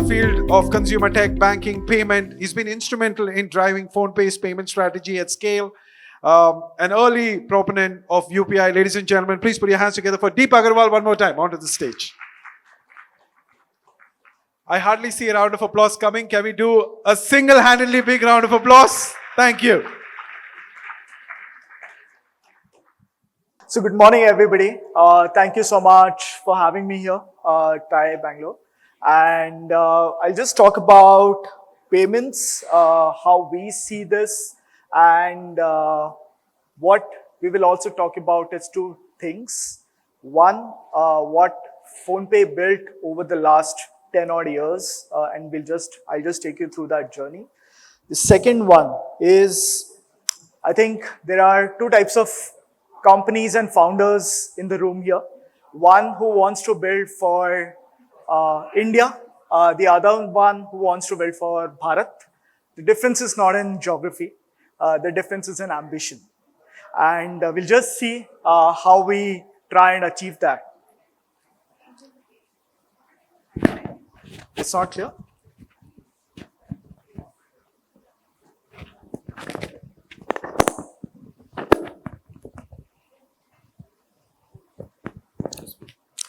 field of consumer tech, banking, payment. He's been instrumental in driving PhonePe's payment strategy at scale. An early proponent of UPI. Ladies and gentlemen, please put your hands together for Deep Agrawal one more time onto the stage. I hardly see a round of applause coming. Can we do a single-handedly big round of applause? Thank you. So good morning, everybody. Thank you so much for having me here, TIE Bangalore. And I'll just talk about payments, how we see this, and what we will also talk about is two things. One, what PhonePe built over the last 10 odd years, and I'll just take you through that journey. The second one is, I think there are two types of companies and founders in the room here. One who wants to build for India, the other one who wants to build for Bharat. The difference is not in geography, the difference is in ambition. And we'll just see how we try and achieve that. It's not clear?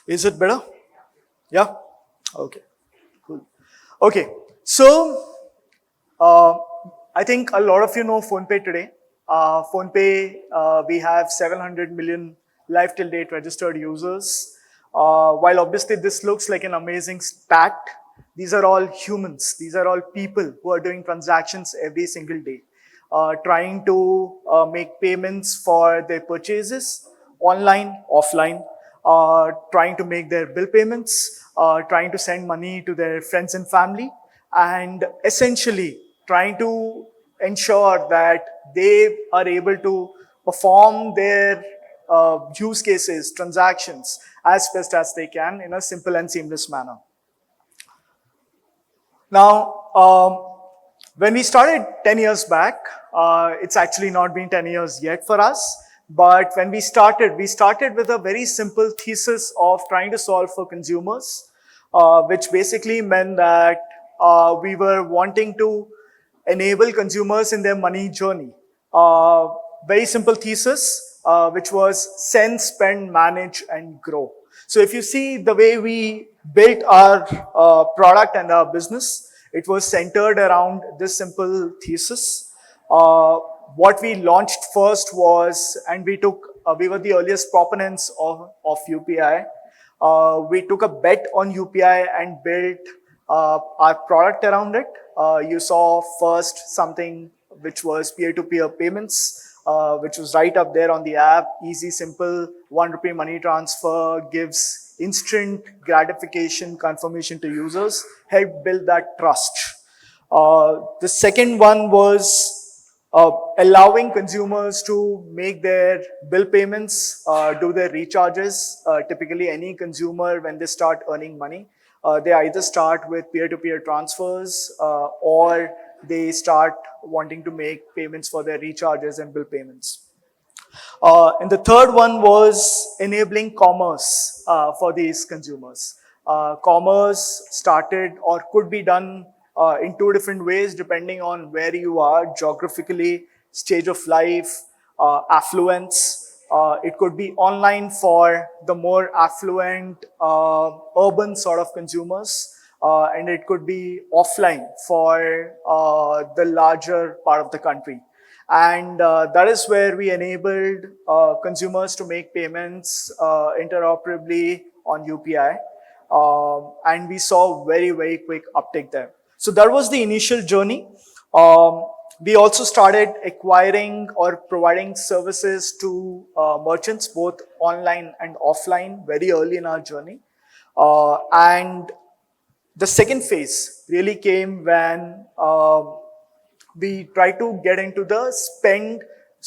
Is it better? Yeah? Okay, cool. Okay, so I think a lot of you know PhonePe today. PhonePe, we have 700 million live till date registered users. While obviously this looks like an amazing stat, these are all humans. These are all people who are doing transactions every single day, trying to make payments for their purchases, online, offline, trying to make their bill payments, trying to send money to their friends and family, and essentially trying to ensure that they are able to perform their use cases, transactions as best as they can in a simple and seamless manner. Now, when we started 10 years back, it's actually not been 10 years yet for us, but when we started with a very simple thesis of trying to solve for consumers, which basically meant that we were wanting to enable consumers in their money journey. Very simple thesis, which was send, spend, manage, and grow. So if you see the way we built our product and our business, it was centered around this simple thesis. What we launched first was, and we were the earliest proponents of UPI. We took a bet on UPI and built our product around it. You saw first something which was peer-to-peer payments, which was right up there on the app, easy, simple, 1 rupee money transfer, gives instant gratification confirmation to users, helped build that trust. The second one was allowing consumers to make their bill payments, do their recharges. Typically, any consumer, when they start earning money, they either start with peer-to-peer transfers or they start wanting to make payments for their recharges and bill payments. And the third one was enabling commerce for these consumers. Commerce started or could be done in two different ways depending on where you are geographically, stage of life, affluence. It could be online for the more affluent, urban sort of consumers, and it could be offline for the larger part of the country. And that is where we enabled consumers to make payments interoperably on UPI. And we saw very, very quick uptake there. So that was the initial journey. We also started acquiring or providing services to merchants, both online and offline, very early in our journey. And the second phase really came when we tried to get into the spend.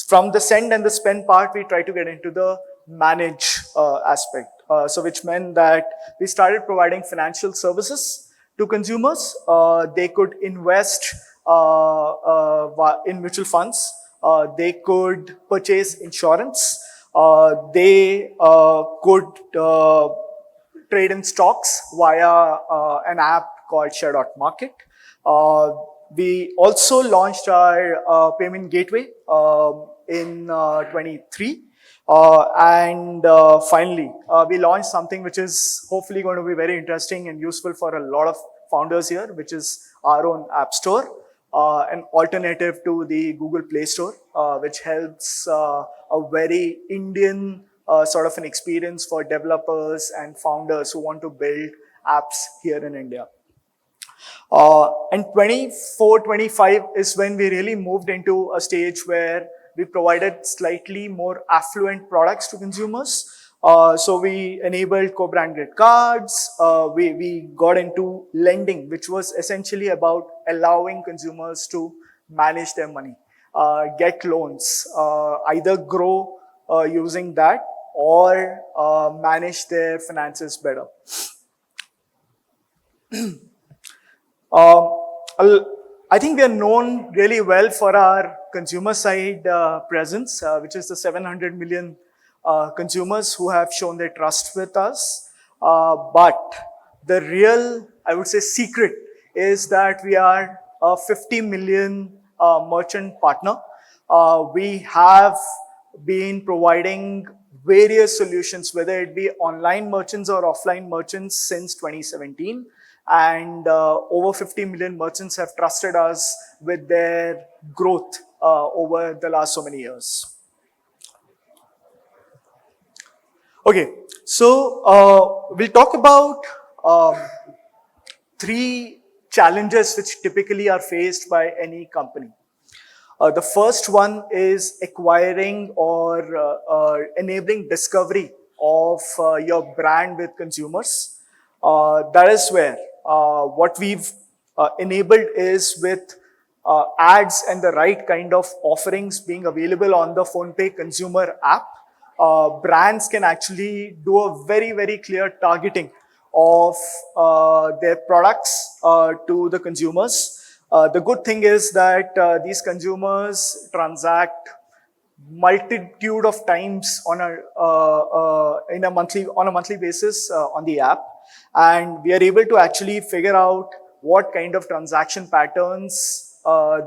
From the send and the spend part, we tried to get into the manage aspect. So which meant that we started providing financial services to consumers. They could invest in mutual funds. They could purchase insurance. They could trade in stocks via an app called Share.market. We also launched our payment gateway in 23. And finally, we launched something which is hopefully going to be very interesting and useful for a lot of founders here, which is our own app store, an alternative to the Google Play Store, which helps a very Indian sort of an experience for developers and founders who want to build apps here in India. And 24, 25 is when we really moved into a stage where we provided slightly more affluent products to consumers. So we enabled co-branded cards. We got into lending, which was essentially about allowing consumers to manage their money, get loans, either grow using that or manage their finances better. I think we are known really well for our consumer side presence, which is the 700 million consumers who have shown their trust with us. But the real, I would say, secret is that we are a 50 million merchant partner. We have been providing various solutions, whether it be online merchants or offline merchants, since 2017. And over 50 million merchants have trusted us with their growth over the last so many years. Okay, so we'll talk about three challenges which typically are faced by any company. The first one is acquiring or enabling discovery of your brand with consumers. That is where what we've enabled is with ads and the right kind of offerings being available on the PhonePe consumer app. Brands can actually do a very, very clear targeting of their products to the consumers. The good thing is that these consumers transact multitude of times on a monthly basis on the app, and we are able to actually figure out what kind of transaction patterns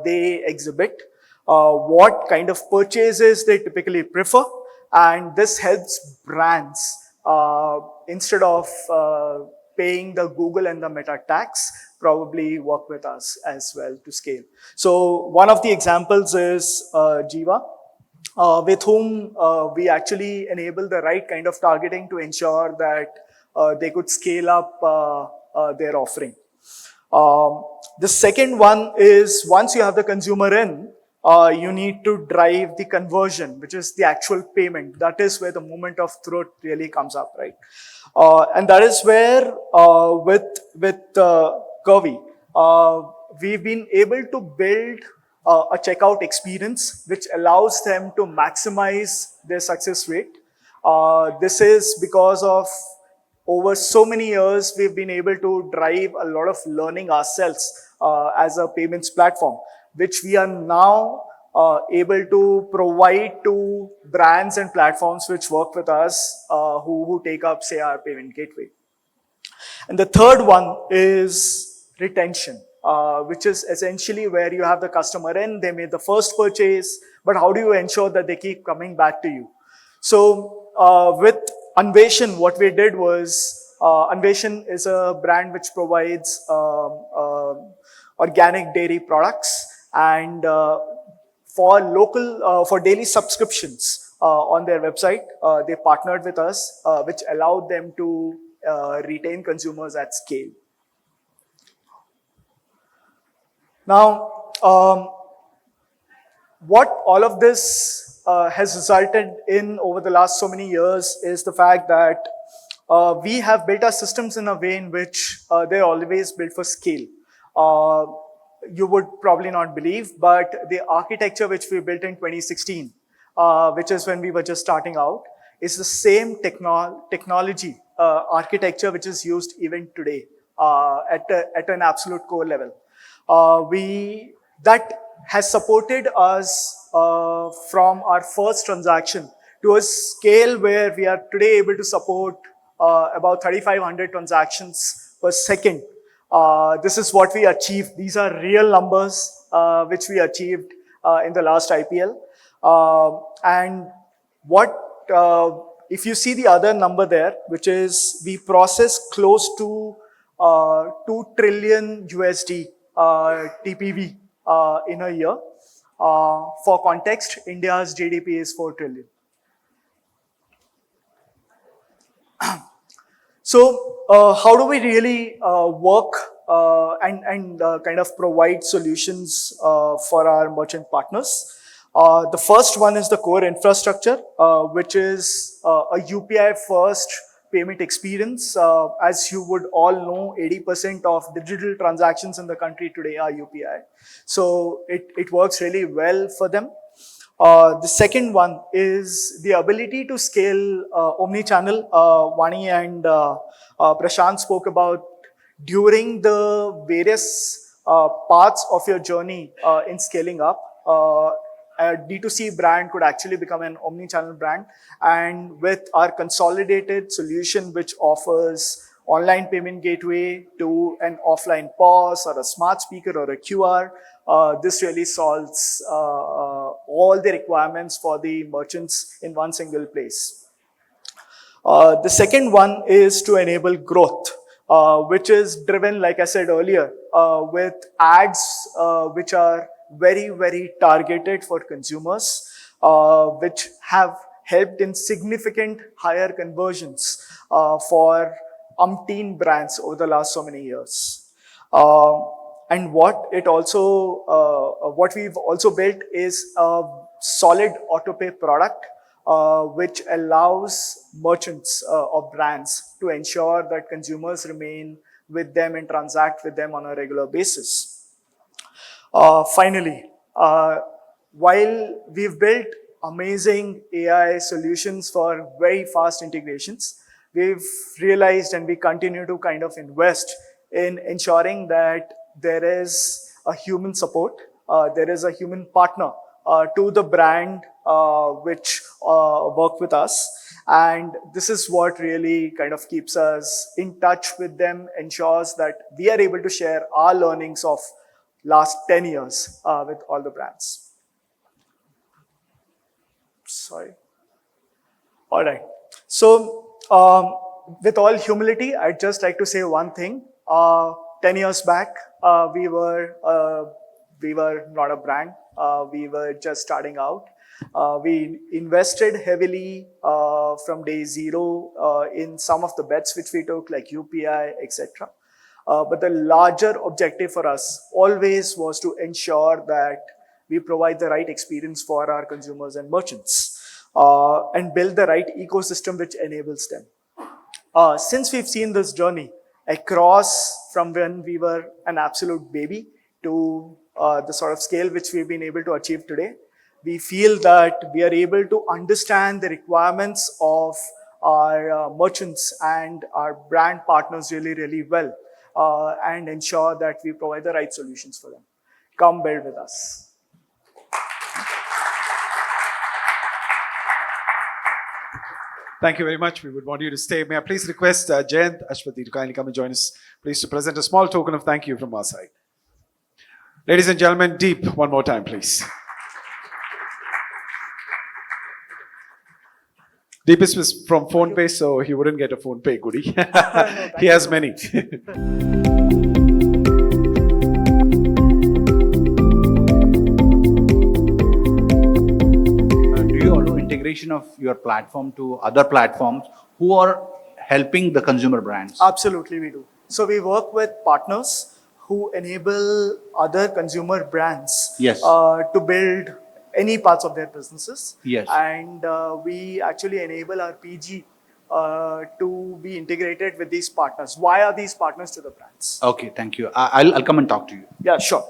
they exhibit, what kind of purchases they typically prefer, and this helps brands instead of paying the Google and the Meta tax, probably work with us as well to scale. So one of the examples is Jiva, with whom we actually enable the right kind of targeting to ensure that they could scale up their offering. The second one is, once you have the consumer in, you need to drive the conversion, which is the actual payment. That is where the moment of truth really comes up, right? And that is where with Curvy, we've been able to build a checkout experience which allows them to maximize their success rate. This is because of over so many years, we've been able to drive a lot of learning ourselves as a payments platform, which we are now able to provide to brands and platforms which work with us, who take up, say, our payment gateway. And the third one is retention, which is essentially where you have the customer in, they made the first purchase, but how do you ensure that they keep coming back to you? So with Anveshan, what we did was, Anveshan is a brand which provides organic dairy products, and for daily subscriptions on their website, they partnered with us, which allowed them to retain consumers at scale. Now, what all of this has resulted in over the last so many years is the fact that we have built our systems in a way in which they're always built for scale. You would probably not believe, but the architecture which we built in 2016, which is when we were just starting out, is the same technology architecture which is used even today at an absolute core level. That has supported us from our first transaction to a scale where we are today able to support about 3,500 transactions per second This is what we achieved. These are real numbers which we achieved in the last IPL. And what, if you see the other number there, which is we process close to 2 trillion USD TPV in a year. For context, India's GDP is 4 trillion. So how do we really work and kind of provide solutions for our merchant partners? The first one is the core infrastructure, which is a UPI first payment experience. As you would all know, 80% of digital transactions in the country today are UPI. So it works really well for them. The second one is the ability to scale omni-channel. Vani and Prashant spoke about during the various parts of your journey in scaling up. A D2C brand could actually become an omni-channel brand. And with our consolidated solution, which offers online payment gateway to an offline POS or a smart speaker or a QR, this really solves all the requirements for the merchants in one single place. The second one is to enable growth, which is driven, like I said earlier, with ads which are very, very targeted for consumers, which have helped in significant higher conversions for umpteen brands over the last so many years. And what we've also built is a solid autopay product, which allows merchants or brands to ensure that consumers remain with them and transact with them on a regular basis. Finally, while we've built amazing AI solutions for very fast integrations, we've realized and we continue to kind of invest in ensuring that there is a human support, there is a human partner to the brand which work with us. And this is what really kind of keeps us in touch with them, ensures that we are able to share our learnings of last 10 years with all the brands. Sorry. All right. So with all humility, I'd just like to say one thing. 10 years back, we were not a brand. We were just starting out. We invested heavily from day zero in some of the bets which we took, like UPI, etc. But the larger objective for us always was to ensure that we provide the right experience for our consumers and merchants and build the right ecosystem which enables them. Since we've seen this journey across from when we were an absolute baby to the sort of scale which we've been able to achieve today, we feel that we are able to understand the requirements of our merchants and our brand partners really, really well. And ensure that we provide the right solutions for them. Come build with us. Thank you very much. We would want you to stay. May I please request Jayant Ashwati to kindly come and join us, please, to present a small token of thank you from our side. Ladies and gentlemen, Deep, one more time, please. Deep is from PhonePe, so he wouldn't get a PhonePe goodie. No, he has many. Do you allow integration of your platform to other platforms who are helping the consumer brands? Absolutely, we do. So we work with partners who enable other consumer brands to build any parts of their businesses. Yes. And we actually enable our PG to be integrated with these partners. Why are these partners to the brands? Okay, thank you. I'll come and talk to you. Yeah, sure.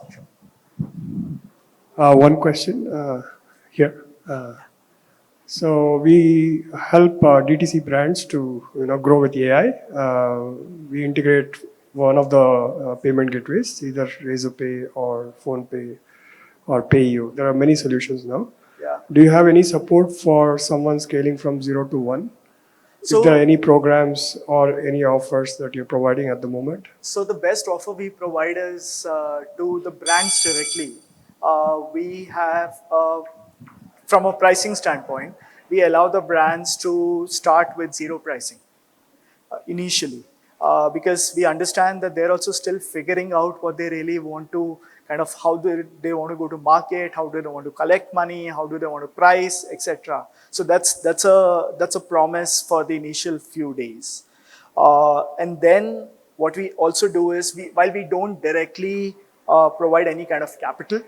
One question here. So we help D2C brands to grow with AI. We integrate one of the payment gateways, either Razorpay or PhonePe or PayU. There are many solutions now. Yeah. Do you have any support for someone scaling from 0 to 1? So, Is there any programs or any offers that you're providing at the moment? so the best offer we provide is to the brands directly. We have, from a pricing standpoint, we allow the brands to start with zero pricing initially, because we understand that they're also still figuring out what they really want to, kind of how they want to go to market, how do they want to collect money, how do they want to price, etc. So that's a promise for the initial few days. And then what we also do is, while we don't directly provide any kind of capital,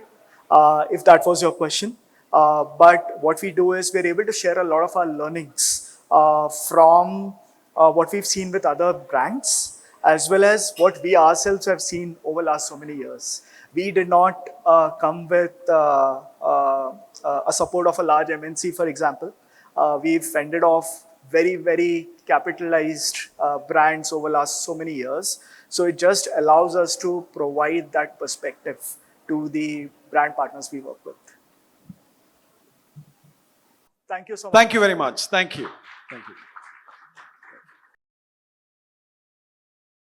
if that was your question, but what we do is we're able to share a lot of our learnings from what we've seen with other brands, as well as what we ourselves have seen over the last so many years. We did not come with a support of a large MNC, for example. We've fended off very, very capitalized brands over the last so many years. So it just allows us to provide that perspective to the brand partners we work with. Thank you so much. Thank you very much. Thank you. Thank you.